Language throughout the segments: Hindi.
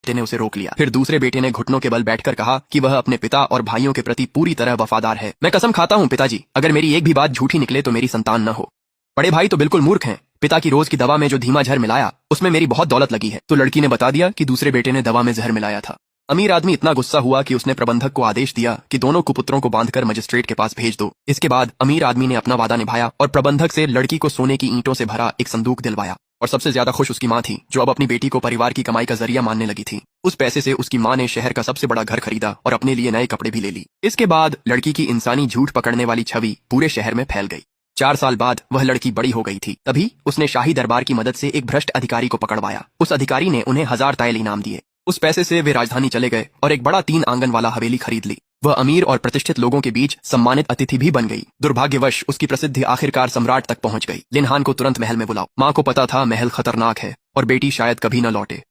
बेटे ने उसे रोक लिया। फिर दूसरे बेटे ने घुटनों के बल बैठकर कहा कि वह अपने पिता और भाइयों के प्रति पूरी तरह वफादार है। मैं कसम खाता हूँ पिताजी, अगर मेरी एक भी बात झूठी निकले तो मेरी संतान न हो। बड़े भाई तो बिल्कुल मूर्ख हैं। पिता की रोज की दवा में जो धीमा जहर मिलाया उसमें मेरी बहुत दौलत लगी है। तो लड़की ने बता दिया कि दूसरे बेटे ने दवा में जहर मिलाया था। अमीर आदमी इतना गुस्सा हुआ कि उसने प्रबंधक को आदेश दिया कि दोनों कुपुत्रों को बांधकर मजिस्ट्रेट के पास भेज दो। इसके बाद अमीर आदमी ने अपना वादा निभाया और प्रबंधक से लड़की को सोने की ईंटों से भरा एक संदूक दिलवाया। और सबसे ज्यादा खुश उसकी माँ थी, जो अब अपनी बेटी को परिवार की कमाई का जरिया मानने लगी थी। उस पैसे से उसकी माँ ने शहर का सबसे बड़ा घर खरीदा और अपने लिए नए कपड़े भी ले ली। इसके बाद लड़की की इंसानी झूठ पकड़ने वाली छवि पूरे शहर में फैल गई। 4 साल बाद वह लड़की बड़ी हो गई थी। तभी उसने शाही दरबार की मदद से एक भ्रष्ट अधिकारी को पकड़वाया। उस अधिकारी ने उन्हें 1000 तायल इनाम दिए। उस पैसे से वे राजधानी चले गए और एक बड़ा 3 आंगन वाला हवेली खरीद ली। वह अमीर और प्रतिष्ठित लोगों के बीच सम्मानित अतिथि भी बन गई। दुर्भाग्यवश उसकी प्रसिद्धि आखिरकार सम्राट तक पहुंच गई। लिनहान को तुरंत महल में बुलाओ। माँ को पता था महल खतरनाक है और बेटी शायद कभी न लौटे,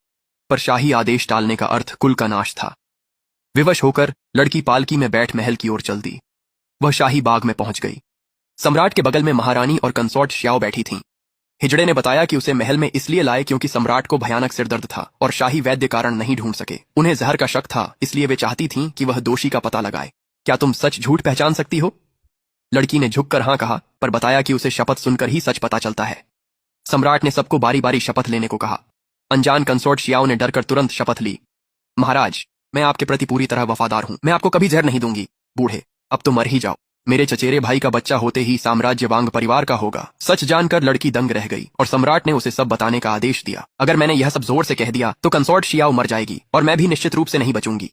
पर शाही आदेश टालने का अर्थ कुल का नाश था। विवश होकर लड़की पालकी में बैठ महल की ओर चल दी। वह शाही बाग में पहुंच गई। सम्राट के बगल में महारानी और कंसोर्ट श्याओ बैठी थीं। हिजड़े ने बताया कि उसे महल में इसलिए लाए क्योंकि सम्राट को भयानक सिरदर्द था और शाही वैद्य कारण नहीं ढूंढ सके। उन्हें जहर का शक था, इसलिए वे चाहती थीं कि वह दोषी का पता लगाए। क्या तुम सच झूठ पहचान सकती हो? लड़की ने झुककर हाँ कहा, पर बताया कि उसे शपथ सुनकर ही सच पता चलता है। सम्राट ने सबको बारी बारी शपथ लेने को कहा। अनजान कंसोर्ट श्याओ ने डरकर तुरंत शपथ ली। महाराज, मैं आपके प्रति पूरी तरह वफादार हूं। मैं आपको कभी जहर नहीं दूंगी। बूढ़े, अब तो मर ही जाओ। मेरे चचेरे भाई का बच्चा होते ही साम्राज्य वांग परिवार का होगा। सच जानकर लड़की दंग रह गई और सम्राट ने उसे सब बताने का आदेश दिया। अगर मैंने यह सब जोर से कह दिया तो कंसोर्ट श्याओ मर जाएगी और मैं भी निश्चित रूप से नहीं बचूंगी।